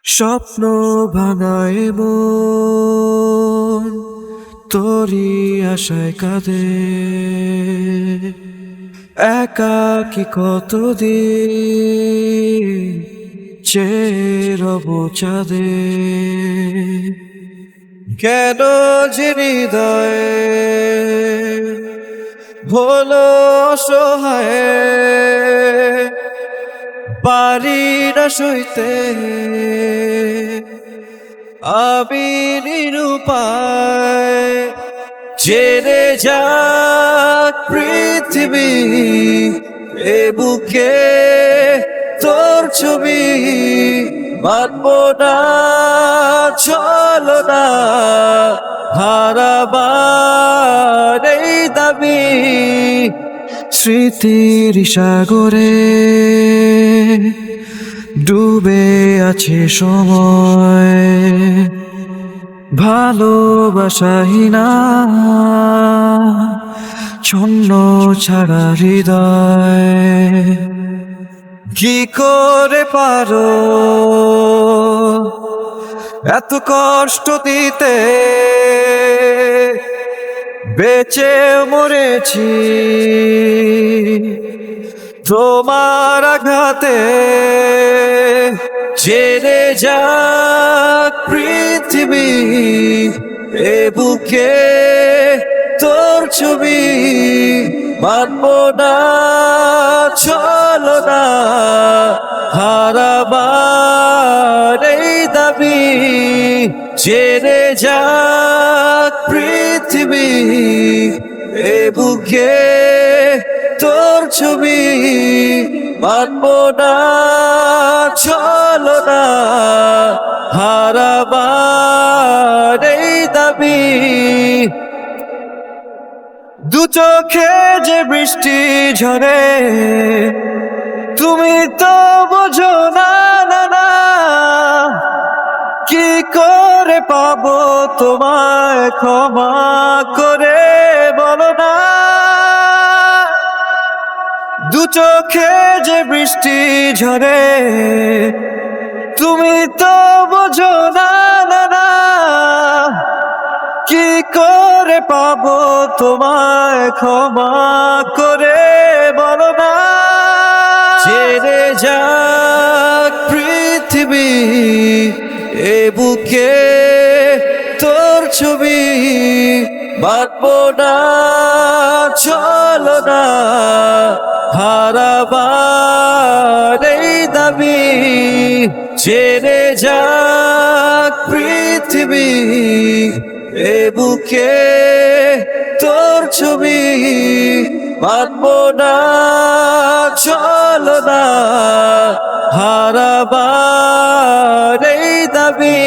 স্বপ্ন ভাঙায় মন তোরি আশায় কাঁদে, একাকী কতদিন চেয়ে রব চাঁদে। কেন যে হৃদয়ে হলো অসহায়, পারি না সইতে আমি নিরুপায়। জেনে যাক পৃথিবী এ বুকে তোর ছবি, মানব না চলো না হারাবার এই দাবি। স্মৃতির সাগরে ডুবে আছে সময়, ভালোবাসাহীনা ছন্ন ছাড়া হৃদয়। কি করে পারো এত কষ্ট দিতে, বেঁচে মরেছি তোমার আঘাতে। জেনে যাক পৃথিবী এ বুকে তোর ছবি, মানব না চলো না হারাবার এই দাবি। জেনে যাক পৃথিবী এ বুকে তোর ছবি, মানব না চলো না হারাবার এই দাবি। দু চোখে যে বৃষ্টি ঝরে তুমি তো বোঝো না, না না কি করে পাবো তোমায় ক্ষমা করে বলো না। দু চোখে যে বৃষ্টি ঝরে তুমি তো বোঝো না, না না কি করে পাবো তোমায় ক্ষমা করে বলো না। জেনে যাক পৃথিবী এ বুকে তোর ছবি, মানব না চলো না হারাবার এই দাবি। জেনে যাক পৃথিবী এ বুকে তোর ছবি, মানব না চলো না হারাবার এই দাবি।